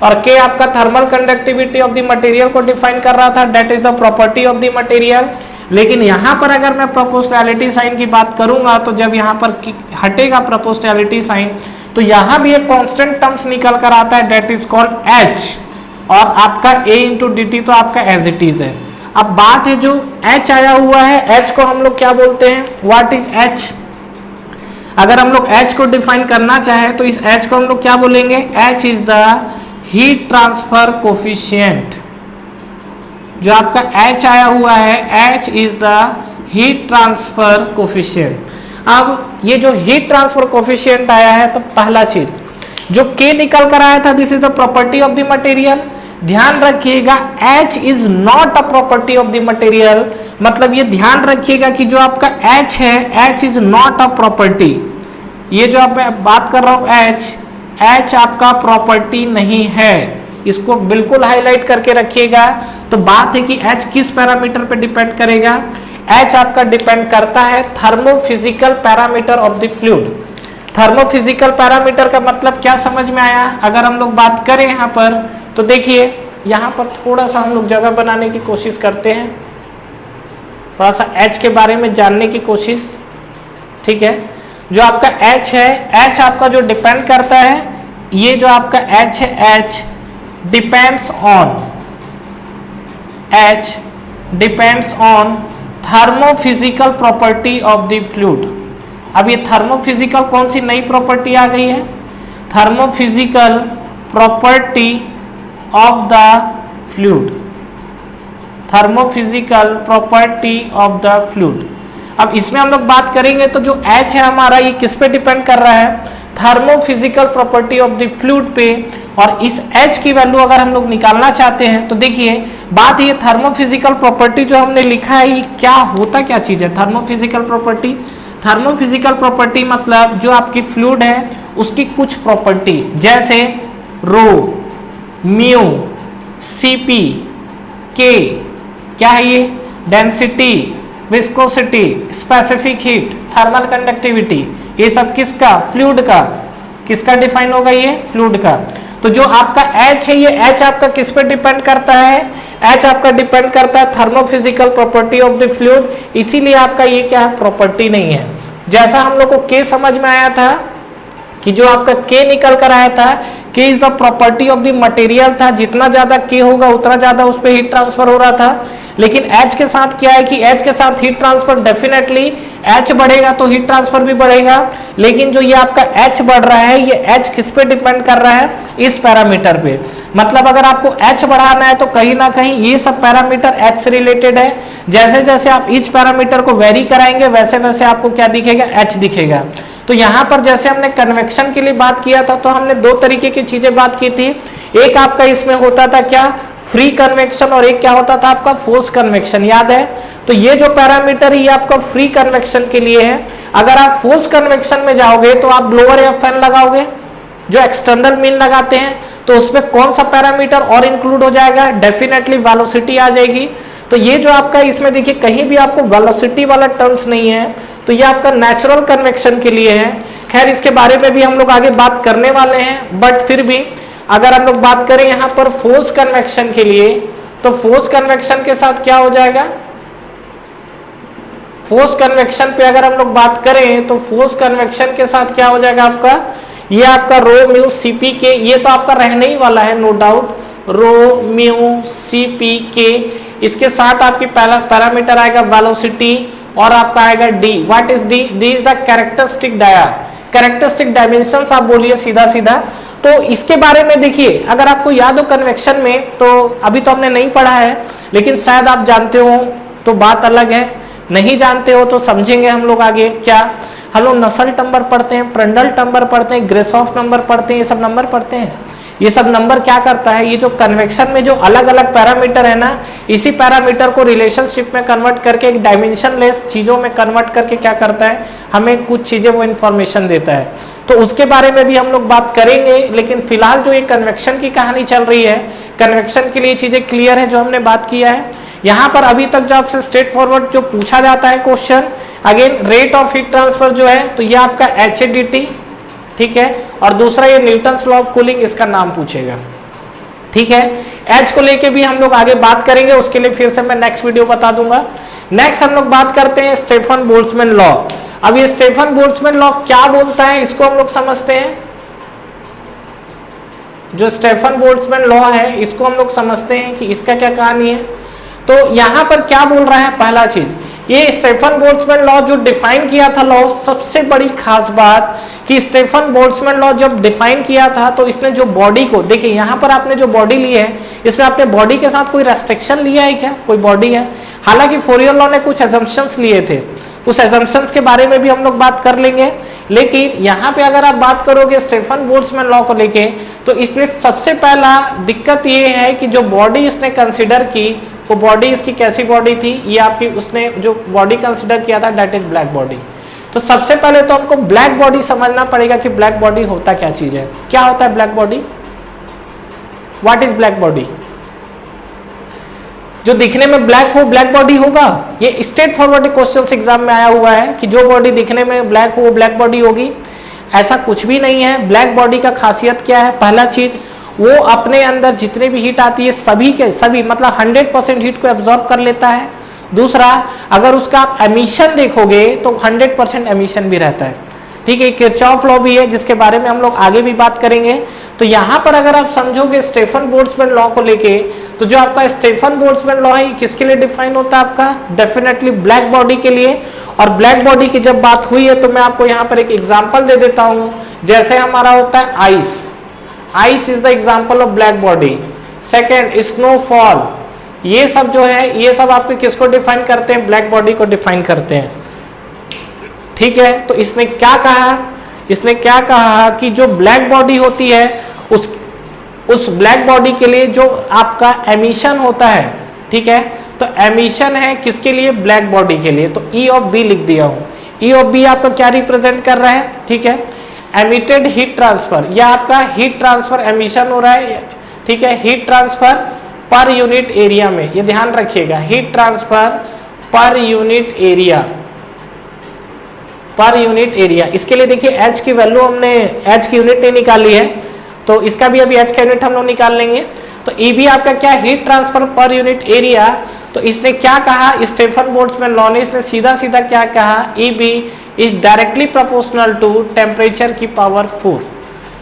और K आपका thermal conductivity of the material को डिफाइन कर रहा था, that is the property of the material. लेकिन यहाँ पर अगर मैं प्रोपोर्शनैलिटी साइन की बात करूंगा तो जब यहाँ पर हटेगा प्रोपोर्शनैलिटी साइन तो यहाँ भी एक कांस्टेंट टर्म्स निकल कर आता है, दैट इज कॉल्ड H, और आपका A इंटू dt तो आपका एज इट इज है। अब बात है जो H आया हुआ है, H को हम लोग क्या बोलते हैं, व्हाट इज H? अगर हम लोग H को डिफाइन करना चाहे तो इस H को हम लोग क्या बोलेंगे, H is the heat transfer coefficient. जो आपका H आया हुआ है, H is the heat transfer coefficient. अब ये जो हीट ट्रांसफर कोफिशिएंट आया है तो पहला चीज जो K निकल कर आया था, this is the property of the material. ध्यान रखिएगा H is not a property of the material, मतलब ये ध्यान रखिएगा कि जो आपका H है, H is not a property. ये जो आप मैं बात कर रहा हूं H आपका प्रॉपर्टी नहीं है, इसको बिल्कुल हाईलाइट करके रखिएगा। तो बात है कि H किस पैरामीटर पे डिपेंड करेगा, H आपका डिपेंड करता है thermophysical parameter of the fluid. Thermophysical parameter का मतलब क्या समझ में आया? अगर हम लोग बात करें यहाँ पर तो देखिए, यहाँ पर थोड़ा सा हम लोग जगह बनाने की कोशिश करते हैं, थोड़ा सा H के बारे में जानने की कोशिश, ठीक है। जो आपका H है, H आपका जो डिपेंड करता है, ये जो आपका H है, H depends on thermophysical property of the fluid. अब ये थर्मोफिजिकल कौन सी नई प्रॉपर्टी आ गई है, thermophysical property of the fluid, thermophysical property of the fluid. अब इसमें हम लोग बात करेंगे तो जो H है हमारा, ये किस पे डिपेंड कर रहा है, thermophysical property of the fluid पे। और इस H की वैल्यू अगर हम लोग निकालना चाहते हैं तो देखिए बात, ये थर्मोफिजिकल प्रॉपर्टी जो हमने लिखा है, ये क्या होता क्या चीज है थर्मोफिजिकल प्रॉपर्टी? थर्मोफिजिकल प्रॉपर्टी मतलब जो आपकी फ्लूइड है उसकी कुछ प्रॉपर्टी, जैसे रो, म्यू, सीपी, के, क्या है ये, density, viscosity, specific heat, thermal conductivity, ये सब किसका, फ्लूइड का। किसका डिफाइन होगा, ये फ्लूइड का। तो जो आपका H है, ये H आपका किस पे डिपेंड करता है, H आपका डिपेंड करता है thermophysical property of the fluid, इसीलिए आपका ये क्या है, प्रॉपर्टी नहीं है। जैसा हम लोग को K समझ में आया था कि जो आपका K निकल कर आया था, K is the property of the material था, जितना ज्यादा K होगा उतना ज्यादा उस पर हीट ट्रांसफर हो रहा था। लेकिन H के साथ क्या है कि H के साथ हीट ट्रांसफर डेफिनेटली, H बढ़ेगा तो हीट ट्रांसफर भी बढ़ेगा। लेकिन जो ये आपका H बढ़ रहा है, ये H किस पे डिपेंड कर रहा है, इस पैरामीटर पे। मतलब अगर आपको H बढ़ाना है तो कहीं ना कहीं ये सब पैरामीटर H से रिलेटेड है। जैसे जैसे आप इस पैरामीटर को वेरी कराएंगे वैसे वैसे आपको क्या दिखेगा, H दिखेगा। तो यहाँ पर जैसे हमने कन्वेक्शन के लिए बात किया था तो हमने दो तरीके की चीजें बात की थी। एक आपका इसमें होता था क्या, फ्री कन्वेक्शन, और एक क्या होता था आपका फोर्स कन्वेक्शन, याद है। तो ये जो पैरामीटर है ये आपका फ्री कन्वेक्शन के लिए है। अगर आप फोर्स कन्वेक्शन में जाओगे तो आप ब्लोअर या फैन लगाओगे, जो एक्सटर्नल मीन लगाते हैं, तो उसमें कौन सा पैरामीटर और इंक्लूड हो जाएगा, डेफिनेटली वेलोसिटी आ जाएगी। तो ये जो आपका इसमें देखिए कहीं भी आपको वेलोसिटी वाला टर्म्स नहीं है, तो ये आपका नेचुरल कन्वेक्शन के लिए है। खैर इसके बारे में भी हम लोग आगे बात करने वाले हैं, बट फिर भी अगर हम लोग बात करें यहाँ पर फोर्स कन्वेक्शन के लिए, तो फोर्स कन्वेक्शन के साथ क्या हो जाएगा, फोर्स कन्वेक्शन पे अगर हम लोग बात करें तो फोर्स कन्वेक्शन के साथ क्या हो जाएगा आपका, ये आपका रो म्यू सीपी के, ये तो आपका रहने ही वाला है नो डाउट, रो म्यू सीपी के। इसके साथ आपकी पैरामीटर आएगा वेलोसिटी, और आपका आएगा D. What is D? D is the characteristic characteristic dimensions आप बोलिए सीधा सीधा। तो इसके बारे में देखिए, अगर आपको याद हो कन्वेक्शन में, तो अभी तो हमने नहीं पढ़ा है लेकिन शायद आप जानते हो तो बात अलग है, नहीं जानते हो तो समझेंगे हम लोग आगे। क्या हम लोग नसेल्ट नंबर पढ़ते हैं, प्रंडल नंबर पढ़ते हैं, ग्रेसॉफ नंबर पढ़ते हैं, ये सब नंबर पढ़ते हैं। ये सब नंबर क्या करता है, ये जो कन्वेक्शन में जो अलग अलग पैरामीटर है ना, इसी पैरामीटर को रिलेशनशिप में कन्वर्ट करके एक डायमेंशनलेस चीजों में कन्वर्ट करके क्या करता है, हमें कुछ चीजें वो इन्फॉर्मेशन देता है। तो उसके बारे में भी हम लोग बात करेंगे, लेकिन फिलहाल जो ये कन्वेक्शन की कहानी चल रही है, कन्वेक्शन के लिए चीजें क्लियर है जो हमने बात किया है। यहाँ पर अभी तक जो आपसे स्ट्रेट फॉरवर्ड जो पूछा जाता है question, again rate of heat transfer जो है तो ये आपका HADT, ठीक है, और दूसरा ये न्यूटन्स लॉ ऑफ कूलिंग, इसका नाम पूछेगा, ठीक है। एच को लेके भी हम लोग आगे बात करेंगे, उसके लिए फिर से मैं नेक्स्ट वीडियो बता दूंगा। नेक्स्ट हम लोग बात करते हैं स्टेफन बोल्ट्जमैन लॉ। अब ये स्टेफन बोल्ट्जमैन लॉ क्या बोलता है इसको हम लोग समझते हैं। जो स्टेफन बोल्ट्जमैन लॉ है इसको हम लोग समझते हैं कि इसका क्या कहानी है। तो यहां पर क्या बोल रहा है, पहला चीज ये स्टेफन बोल्ट्जमैन लॉ जो डिफाइन किया था लॉ, सबसे बड़ी खास बात कि स्टेफन बोल्ट्जमैन लॉ जब डिफाइन किया था तो इसने जो बॉडी को, देखिए यहां पर आपने जो बॉडी ली है इसमें आपने बॉडी के साथ कोई रेस्ट्रिक्शन लिया है क्या, कोई बॉडी है। हालांकि फोरियर लॉ ने कुछ एजम्पशंस लिए थे, उस एजम्पशंस के बारे में भी हम लोग बात कर लेंगे, लेकिन यहाँ पे अगर आप बात करोगे स्टेफन बोल्ट्जमैन लॉ को लेके तो इसने सबसे पहला दिक्कत ये है कि जो बॉडी इसने कंसिडर की वो बॉडी इसकी कैसी बॉडी थी, ये आपकी उसने जो बॉडी कंसिडर किया था दैट इज ब्लैक बॉडी। तो सबसे पहले तो हमको ब्लैक बॉडी समझना पड़ेगा कि ब्लैक बॉडी होता क्या चीज है, क्या होता है black body, what is black body. जो दिखने में ब्लैक हो ब्लैक बॉडी होगा, ये स्ट्रेट फॉरवर्ड क्वेश्चन एग्जाम में आया हुआ है कि जो बॉडी दिखने में ब्लैक हो वो ब्लैक बॉडी होगी, ऐसा कुछ भी नहीं है। ब्लैक बॉडी का खासियत क्या है, पहला चीज वो अपने अंदर जितने भी हीट आती है सभी के सभी मतलब 100% हीट को एब्जॉर्ब कर लेता है। दूसरा, अगर उसका आप एमिशन देखोगे तो 100% एमिशन भी रहता है, ठीक है। किरचॉफ लॉ भी है जिसके बारे में हम लोग आगे भी बात करेंगे। तो यहाँ पर अगर आप समझोगे स्टेफन बोल्ट्जमैन लॉ को लेके तो जो आपका स्टेफन बोल्ट्जमैन लॉ है किसके लिए डिफाइन होता है, आपका डेफिनेटली ब्लैक बॉडी के लिए। और ब्लैक बॉडी की जब बात हुई है तो मैं आपको यहाँ पर एक एग्जांपल दे देता हूँ, जैसे हमारा होता है ice, ice is the example of black body. Second snowfall, ये सब जो है ये सब आपके किसको डिफाइन करते हैं, ब्लैक बॉडी को डिफाइन करते हैं, ठीक है। तो इसने क्या कहा, इसने क्या कहा कि जो ब्लैक बॉडी होती है उस ब्लैक बॉडी के लिए जो आपका एमिशन होता है, ठीक है, तो एमिशन है किसके लिए, ब्लैक बॉडी के लिए। तो ई ऑफ बी लिख दिया हूं, ई ऑफ बी आपका क्या रिप्रेजेंट कर रहा है, ठीक है, एमिटेड हीट ट्रांसफर, या आपका हीट ट्रांसफर एमिशन हो रहा है, ठीक है, heat transfer per unit area में, ये ध्यान रखिएगा, heat transfer per unit area, per unit area. इसके लिए देखिए एच की वैल्यू हमने एच की यूनिट नहीं निकाली है, तो इसका भी अभी एच का यूनिट हम लोग निकाल लेंगे। तो ई भी आपका क्या, heat transfer per unit area. तो इसने क्या कहा, स्टेफन बोल्ट्जमैन लॉ ने इसने सीधा सीधा क्या कहा, E B is directly proportional to temperature की पावर 4,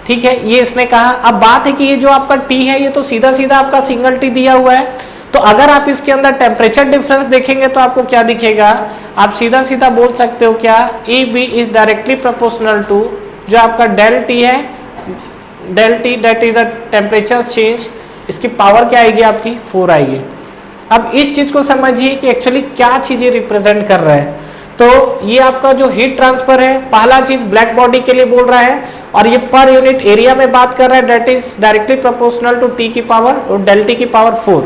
ठीक है, ये इसने कहा। अब बात है कि ये जो आपका टी है ये तो सीधा सीधा आपका सिंगल टी दिया हुआ है, तो अगर आप इसके अंदर टेम्परेचर डिफरेंस देखेंगे तो आपको क्या दिखेगा, आप सीधा सीधा बोल सकते हो क्या, E B is directly proportional to जो आपका डेल टी है, del T that is the temperature change, इसकी पावर क्या आएगी आपकी 4 आएगी। अब इस चीज को समझिए कि एक्चुअली क्या चीजें रिप्रेजेंट कर रहा है। तो ये आपका जो हीट ट्रांसफर है, पहला चीज ब्लैक बॉडी के लिए बोल रहा है, और ये पर यूनिट एरिया में बात कर रहा है, that is directly proportional to T की पावर और डेल टी की पावर 4।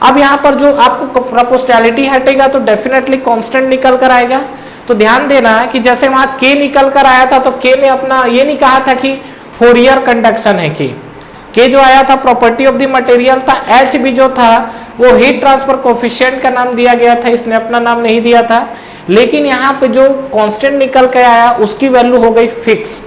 अब यहाँ पर जो आपको प्रोपोर्शनैलिटी हटेगा तो डेफिनेटली कांस्टेंट निकल कर आएगा। तो ध्यान देना कि जैसे वहां के निकल कर आया था तो के ने अपना ये नहीं कहा था कि फोरियर कंडक्शन है, के जो आया था प्रॉपर्टी ऑफ द मटेरियल था, एच भी जो था वो हीट ट्रांसफर कोफिशिएंट का नाम दिया गया था, इसने अपना नाम नहीं दिया था। लेकिन यहाँ पे जो कांस्टेंट निकल कर आया उसकी वैल्यू हो गई फिक्स,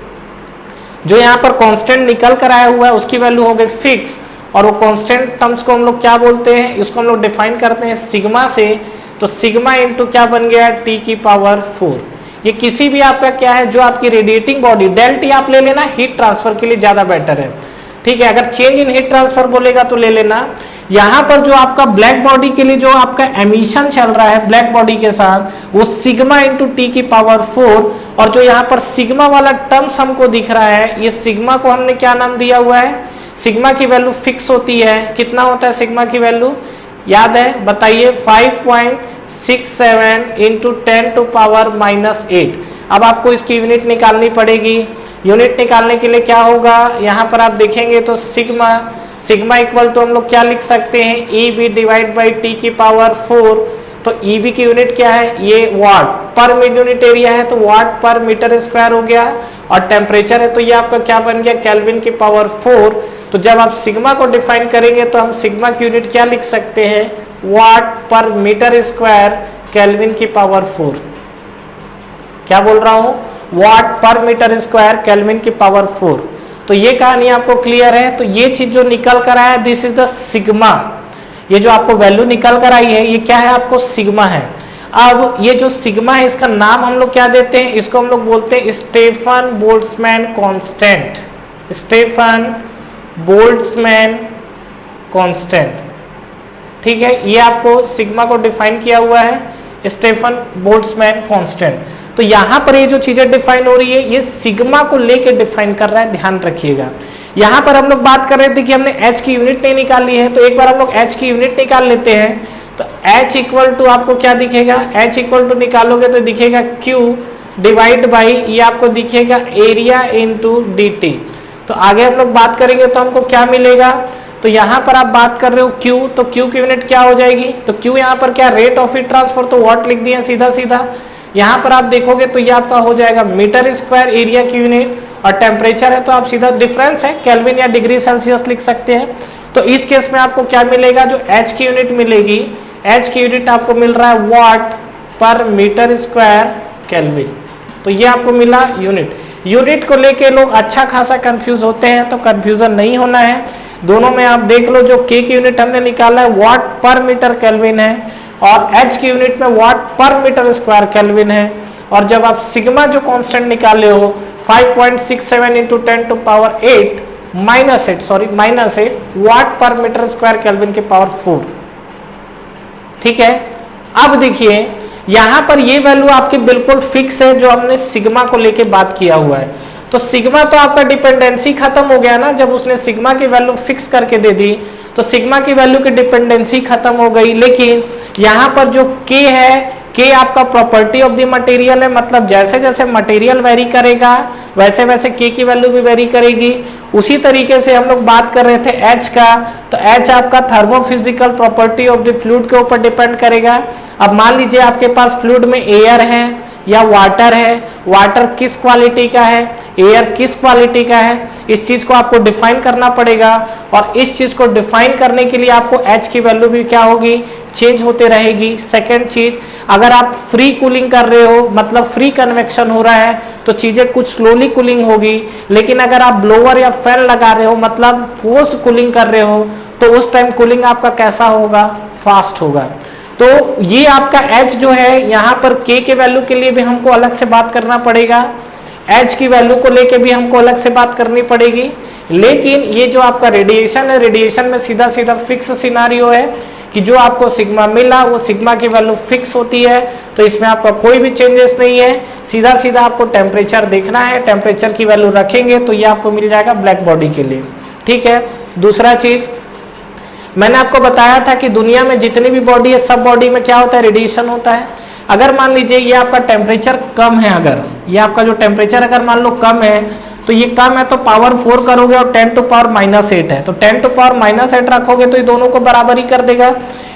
जो यहाँ पर कांस्टेंट निकल कर आया हुआ है उसकी वैल्यू हो गई फिक्स, और वो कांस्टेंट टर्म्स को हम लोग क्या बोलते हैं, इसको हम लोग डिफाइन करते हैं सिग्मा से। तो सिग्मा इंटू क्या बन गया, टी की पावर 4। ये किसी भी आपका क्या है जो आपकी रेडिएटिंग बॉडी, डेल टी आप ले लेना, हीट ट्रांसफर के लिए ज्यादा बेटर है, ठीक है। अगर चेंज इन हीट ट्रांसफर बोलेगा तो ले लेना। यहाँ पर जो आपका ब्लैक बॉडी के लिए जो आपका एमिशन चल रहा है ब्लैक बॉडी के साथ वो सिग्मा इंटू टी की पावर 4, और जो यहाँ पर सिग्मा वाला टर्म्स हमको दिख रहा है, ये सिग्मा को हमने क्या नाम दिया हुआ है, सिग्मा की वैल्यू फिक्स होती है, कितना होता है सिग्मा की वैल्यू, याद है बताइए, 5.67 इंटू 10 टू पावर -8। अब आपको इसकी यूनिट निकालनी पड़ेगी। यूनिट निकालने के लिए क्या होगा, यहाँ पर आप देखेंगे तो सिग्मा, सिग्मा इक्वल तो हम लोग क्या लिख सकते हैं, E B divide by T की पावर 4। तो ई बी की यूनिट क्या है, ये वाट पर यूनिट एरिया है तो वाट पर मीटर स्क्वायर हो गया, और टेम्परेचर है तो ये आपका क्या बन गया, केल्विन की पावर 4। तो जब आप सिग्मा को डिफाइन करेंगे तो हम सिग्मा की यूनिट क्या लिख सकते हैं, वाट पर मीटर स्क्वायर केल्विन की पावर 4। क्या बोल रहा हूं? वाट पर मीटर स्क्वायर केल्विन की पावर 4। तो ये कहानी आपको क्लियर है। तो ये चीज जो निकल कर आया, दिस इज द सिग्मा। ये जो आपको वैल्यू निकल कर आई है, ये क्या है? आपको सिग्मा है। अब ये जो सिग्मा है, इसका नाम हम लोग क्या देते हैं? इसको हम लोग बोलते हैं Stefan Boltzmann constant. Stefan Boltzmann constant, ठीक है। ये आपको सिग्मा को डिफाइन किया हुआ है, स्टेफन बोल्ट्जमैन कांस्टेंट। तो यहां पर ये जो चीजें डिफाइन हो रही है, ये सिग्मा को लेके डिफाइन कर रहा है, ध्यान रखिएगा। यहां पर हम लोग बात कर रहे थे कि हमने h की यूनिट नहीं निकाली है, तो एक बार हम लोग h की यूनिट निकाल लेते हैं। तो h इक्वल टू आपको क्या दिखेगा? h इक्वल टू निकालोगे तो दिखेगा Q डिवाइड बाई, ये आपको दिखेगा एरिया इंटू dt। तो आगे हम लोग बात करेंगे तो हमको क्या मिलेगा? तो यहाँ पर आप बात कर रहे हो Q, तो Q की यूनिट क्या हो जाएगी? तो Q यहाँ पर क्या? रेट ऑफ हीट ट्रांसफर, तो वॉट लिख दिया सीधा सीधा। यहाँ पर आप देखोगे तो ये आपका हो जाएगा मीटर स्क्वायर एरिया की यूनिट, और टेम्परेचर है तो आप सीधा डिफरेंस है केल्विन या डिग्री सेल्सियस लिख सकते हैं। तो इस केस में आपको क्या मिलेगा? जो H की यूनिट मिलेगी, H की यूनिट आपको मिल रहा है वाट पर मीटर स्क्वायर केल्विन। तो ये आपको मिला यूनिट। यूनिट को लेके लोग अच्छा खासा कंफ्यूज होते हैं, तो कंफ्यूजन नहीं होना है। दोनों में आप देख लो, जो K की यूनिट हमने निकाला है वाट पर मीटर केल्विन है, और H की यूनिट में वाट पर मीटर स्क्वायर केल्विन है। और जब आप सिग्मा जो कांस्टेंट निकाले हो 5.67 इंटू 10 टू पावर 8 माइनस 8 वाट पर मीटर स्क्वायर केल्विन की पावर 4, ठीक है। अब देखिए यहां पर ये वैल्यू आपकी बिल्कुल फिक्स है, जो हमने सिग्मा को लेके बात किया हुआ है। तो सिग्मा तो आपका डिपेंडेंसी खत्म हो गया ना, जब उसने सिग्मा की वैल्यू फिक्स करके दे दी, तो सिग्मा की वैल्यू की डिपेंडेंसी खत्म हो गई। लेकिन यहाँ पर जो K है, K आपका प्रॉपर्टी ऑफ द मटेरियल है, मतलब जैसे जैसे मटेरियल वेरी करेगा वैसे वैसे K की वैल्यू भी वेरी करेगी। उसी तरीके से हम लोग बात कर रहे थे H का, तो H आपका thermophysical property of the fluid के ऊपर डिपेंड करेगा। अब मान लीजिए आपके पास फ्लूइड में एयर है या वाटर है, वाटर किस क्वालिटी का है, एयर किस क्वालिटी का है, इस चीज को आपको डिफाइन करना पड़ेगा। और इस चीज को डिफाइन करने के लिए आपको H की वैल्यू भी क्या होगी? चेंज होते रहेगी। सेकेंड चीज, अगर आप फ्री कूलिंग कर रहे हो, मतलब फ्री कन्वेक्शन हो रहा है, तो चीजें कुछ स्लोली कूलिंग होगी। लेकिन अगर आप ब्लोअर या फैन लगा रहे हो, मतलब फोर्स्ड कूलिंग कर रहे हो, तो उस टाइम कूलिंग आपका कैसा होगा? फास्ट होगा। तो ये आपका H जो है, यहाँ पर K के वैल्यू के लिए भी हमको अलग से बात करना पड़ेगा, H की वैल्यू को लेके भी हमको अलग से बात करनी पड़ेगी। लेकिन ये जो आपका रेडिएशन है, रेडिएशन में सीधा सीधा फिक्स सिनारियो है कि जो आपको सिग्मा मिला वो सिग्मा की वैल्यू फिक्स होती है। तो इसमें आपका कोई भी चेंजेस नहीं है, सीधा सीधा आपको टेम्परेचर देखना है, टेम्परेचर की वैल्यू रखेंगे तो ये आपको मिल जाएगा ब्लैक बॉडी के लिए, ठीक है। दूसरा चीज मैंने आपको बताया था कि दुनिया में जितनी भी बॉडी है, सब बॉडी में क्या होता है? रेडिएशन होता है। अगर मान लीजिए ये आपका टेम्परेचर कम है, अगर ये आपका जो टेम्परेचर अगर मान लो कम है, तो ये कम है तो पावर 4 करोगे और 10 टू पावर -8 है, तो 10 टू पावर -8 रखोगे तो ये दोनों को बराबर ही कर देगा।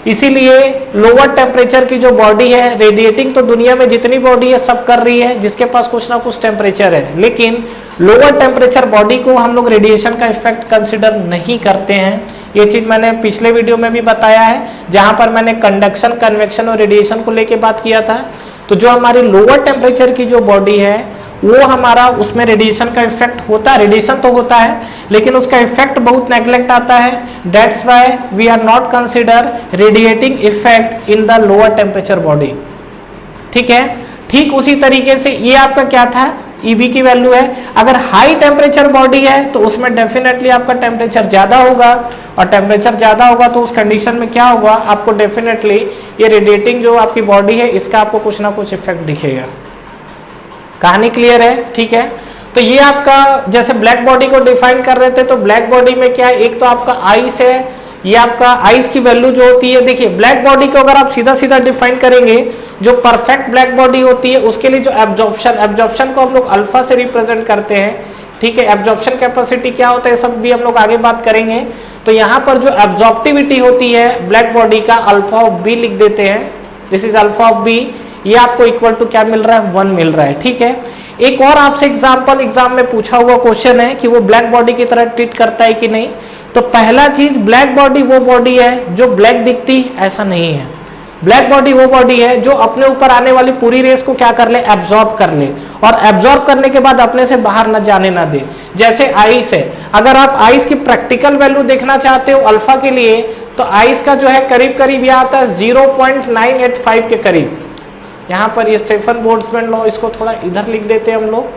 इसीलिए लोअर टेम्परेचर की जो बॉडी है, रेडिएटिंग तो दुनिया में जितनी बॉडी है सब कर रही है जिसके पास कुछ ना कुछ टेम्परेचर है, लेकिन लोअर टेम्परेचर बॉडी को हम लोग रेडिएशन का इफेक्ट कंसिडर नहीं करते हैं। ये चीज मैंने पिछले वीडियो में भी बताया है, जहां पर मैंने कंडक्शन, कन्वेक्शन और रेडिएशन को लेके बात किया था। तो जो हमारी लोअर टेम्परेचर की जो बॉडी है, वो हमारा उसमें रेडिएशन का इफेक्ट होता है, रेडिएशन तो होता है लेकिन उसका इफेक्ट बहुत नेग्लेक्ट आता है। That's why we are not consider radiating effect in the lower temperature body, ठीक है। ठीक उसी तरीके से ये आपका क्या था? EB की वैल्यू है। अगर हाई टेम्परेचर बॉडी है तो उसमें डेफिनेटली आपका टेम्परेचर ज्यादा होगा, और टेम्परेचर ज्यादा होगा तो उस कंडीशन में क्या होगा? आपको डेफिनेटली ये रेडिएटिंग जो आपकी बॉडी है इसका आपको कुछ ना कुछ इफेक्ट दिखेगा। कहानी क्लियर है, ठीक है। तो ये आपका जैसे ब्लैक बॉडी को डिफाइन कर रहे थे, तो ब्लैक बॉडी में क्या है? एक तो आपका आइस है, ये आपका आइस की वैल्यू जो होती है, देखिए ब्लैक बॉडी को अगर आप सीधा सीधा डिफाइन करेंगे, जो परफेक्ट ब्लैक बॉडी होती है उसके लिए जो एब्जॉर्प्शन को हम लोग अल्फा से रिप्रेजेंट करते हैं, ठीक है। एब्जॉर्प्शन कैपेसिटी क्या होता है सब भी हम लोग आगे बात करेंगे। तो यहाँ पर जो एब्जॉर्प्टिविटी होती है ब्लैक बॉडी का, अल्फा ऑफ बी लिख देते हैं, this is alpha of B. ये आपको इक्वल टू क्या मिल रहा है? 1 मिल रहा है, ठीक है। एक और आपसे एग्जाम में पूछा हुआ क्वेश्चन है कि वो ब्लैक बॉडी की तरह ट्रीट करता है कि नहीं। तो पहला चीज, ब्लैक बॉडी वो बॉडी है जो ब्लैक दिखती, ऐसा नहीं है। ब्लैक बॉडी वो बॉडी है जो अपने ऊपर आने वाली पूरी रेस को क्या कर ले, एब्जॉर्ब कर ले, और एब्जॉर्ब करने के बाद अपने से बाहर न जाने ना दे। जैसे आइस है, अगर आप आइस की प्रैक्टिकल वैल्यू देखना चाहते हो अल्फा के लिए, तो आइस का जो है करीब करीब यह आता है 0.985 के करीब। यहाँ पर ये स्टीफन बोल्ट्जमैन लॉ, इसको थोड़ा इधर लिख देते हैं हम लोग,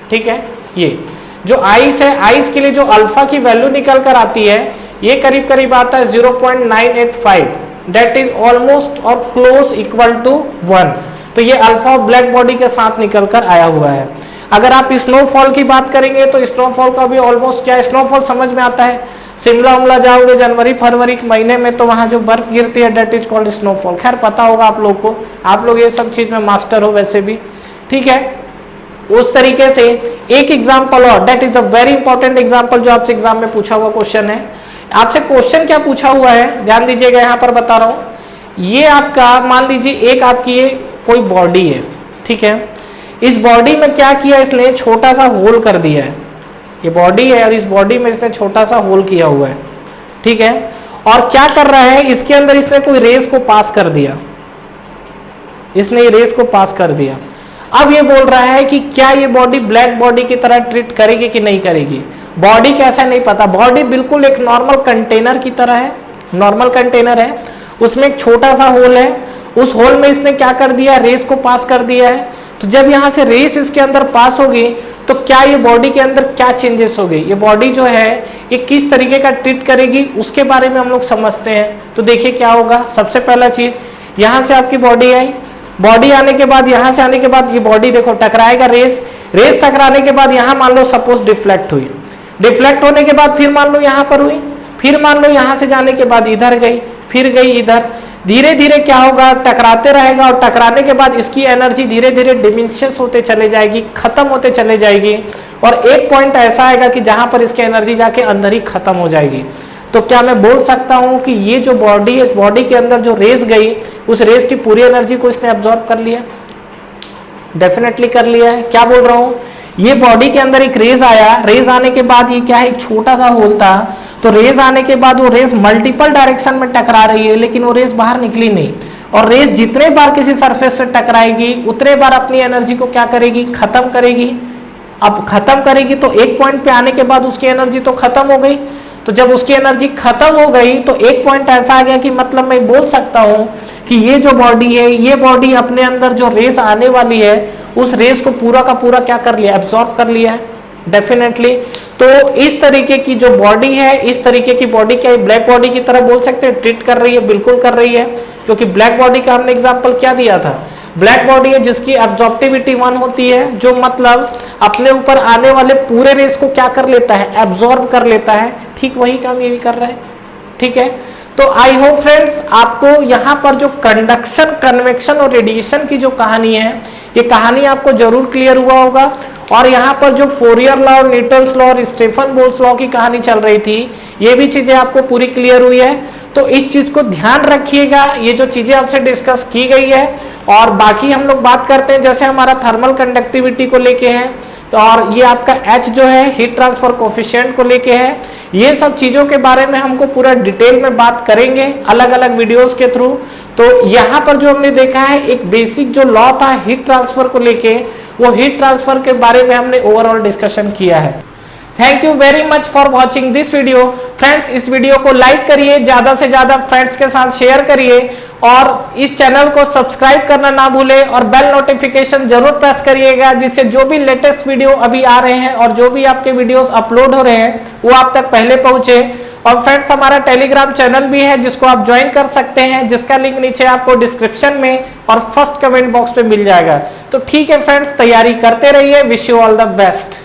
ठीक है। ये जो आइस है, आइस के लिए जो अल्फा की वैल्यू निकल कर आती है, ये करीब करीब आता है 0.985, दैट इज ऑलमोस्ट और क्लोज इक्वल टू 1। तो ये अल्फा ब्लैक बॉडी के साथ निकल कर आया हुआ है। अगर आप स्नोफॉल की बात करेंगे तो स्नोफॉल का भी ऑलमोस्ट क्या, स्नोफॉल समझ में आता है, शिमला उमला जाओगे जनवरी फरवरी के महीने में तो वहां जो बर्फ गिरती है दैट इज कॉल्ड स्नोफॉल। खैर पता होगा आप लोग को, आप लोग ये सब चीज में मास्टर हो वैसे भी, ठीक है। उस तरीके से एक एग्जाम्पल और, that is the very important example जो आपसे एग्जाम में पूछा हुआ क्वेश्चन है। आपसे क्वेश्चन क्या पूछा हुआ है, ध्यान दीजिएगा, यहाँ पर बता रहा हूं। ये आपका मान लीजिए एक आपकी ये कोई बॉडी है, ठीक है। इस बॉडी में क्या किया इसने, छोटा सा होल कर दिया है। ये बॉडी है और इस बॉडी में इसने छोटा सा होल किया हुआ है, ठीक है। और क्या कर रहा है, इसके अंदर इसने कोई रेस को पास कर दिया, इसने ये रेस को पास कर दिया। अब ये बोल रहा है कि क्या ये बॉडी ब्लैक बॉडी की तरह ट्रीट करेगी कि नहीं करेगी। बॉडी कैसा नहीं पता, बॉडी बिल्कुल एक नॉर्मल कंटेनर की तरह है, नॉर्मल कंटेनर है, उसमें एक छोटा सा होल है, उस होल में इसने क्या कर दिया, रेस को पास कर दिया है। तो जब यहाँ से रेस इसके अंदर पास होगी तो क्या ये बॉडी के अंदर क्या चेंजेस होगी, ये बॉडी जो है ये किस तरीके का ट्रीट करेगी, उसके बारे में हम लोग समझते हैं। तो देखिए क्या होगा, सबसे पहला चीज, यहाँ से आपकी बॉडी आई, बॉडी आने के बाद यहाँ से आने के बाद ये बॉडी देखो टकराएगा, रेस, रेस टकराने के बाद यहाँ मान लो सपोज डिफ्लेक्ट हुई, डिफ्लेक्ट होने के बाद फिर मान लो यहाँ पर हुई, फिर मान लो यहाँ से जाने के बाद इधर गई, फिर गई इधर, धीरे धीरे क्या होगा, टकराते रहेगा, और टकराने के बाद इसकी एनर्जी धीरे धीरे डिमिनिश होते चले जाएगी, खत्म होते चले जाएगी, और एक पॉइंट ऐसा आएगा कि जहां पर इसकी एनर्जी जाके अंदर ही खत्म हो जाएगी। तो क्या मैं बोल सकता हूं कि ये जो बॉडी है, इस बॉडी के अंदर जो रेस गई, उस रेस की पूरी एनर्जी को इसने एब्जॉर्ब कर लिया, डेफिनेटली कर लिया है। क्या बोल रहा हूं, ये बॉडी के अंदर एक रेस आया, रेस आने के बाद ये क्या है, एक छोटा सा होल था, तो रेस आने के बाद वो रेस मल्टीपल डायरेक्शन में टकरा रही है, लेकिन वो रेस बाहर निकली नहीं। और रेस जितने बार किसी सरफेस से टकराएगी उतने बार अपनी एनर्जी को क्या करेगी, खत्म करेगी। अब खत्म करेगी तो एक पॉइंट पे आने के बाद उसकी एनर्जी तो खत्म हो गई। तो जब उसकी एनर्जी खत्म हो गई तो एक पॉइंट ऐसा आ गया कि मतलब मैं बोल सकता हूं कि ये जो बॉडी है, ये बॉडी अपने अंदर जो रेस आने वाली है उस रेस को पूरा का पूरा क्या कर लिया, एब्जॉर्ब कर लिया है, डेफिनेटली। तो इस तरीके की जो बॉडी है, इस तरीके की बॉडी क्या ब्लैक बॉडी की तरह बोल सकते हैं, ट्रीट कर रही है, बिल्कुल कर रही है। क्योंकि ब्लैक बॉडी का हमने एग्जांपल क्या दिया था, ब्लैक बॉडी है जिसकी एब्जॉर्प्टिविटी 1 होती है, जो मतलब अपने ऊपर आने वाले पूरे रेस को क्या कर लेता है, एब्जॉर्ब कर लेता है। ठीक वही काम ये भी कर रहा है, ठीक है। तो आई होप फ्रेंड्स आपको यहाँ पर जो कंडक्शन, कन्वेक्शन और रेडिएशन की जो कहानी है, ये कहानी आपको जरूर क्लियर हुआ होगा। और यहाँ पर जो फोरियर लॉ और न्यूटन्स लॉ और स्टीफन बोल्ट्ज लॉ की कहानी चल रही थी, ये भी चीजें आपको पूरी क्लियर हुई है। तो इस चीज को ध्यान रखिएगा, ये जो चीजें आपसे डिस्कस की गई है। और बाकी हम लोग बात करते हैं, जैसे हमारा थर्मल कंडक्टिविटी को लेके है, और ये आपका H जो है हीट ट्रांसफर कोफिशिएंट को लेके है। ये सब चीजों के बारे में हमको पूरा डिटेल में बात करेंगे अलग अलग वीडियोस के थ्रू। तो यहाँ पर जो हमने देखा है, एक बेसिक जो लॉ था हीट ट्रांसफर को लेके, वो हीट ट्रांसफर के बारे में हमने ओवरऑल डिस्कशन किया है। Thank you very much for watching this video. Friends, इस वीडियो को लाइक करिए, ज्यादा से ज्यादा फ्रेंड्स के साथ शेयर करिए, और इस चैनल को सब्सक्राइब करना ना भूलें, और बेल नोटिफिकेशन जरूर प्रेस करिएगा, जिससे जो भी लेटेस्ट वीडियो अभी आ रहे हैं और जो भी आपके वीडियोस अपलोड हो रहे हैं वो आप तक पहले पहुंचे। और फ्रेंड्स, हमारा टेलीग्राम चैनल भी है जिसको आप ज्वाइन कर सकते हैं, जिसका लिंक नीचे आपको डिस्क्रिप्शन में और फर्स्ट कमेंट बॉक्स पे मिल जाएगा। तो ठीक है फ्रेंड्स, तैयारी करते रहिए। Wish you all the best.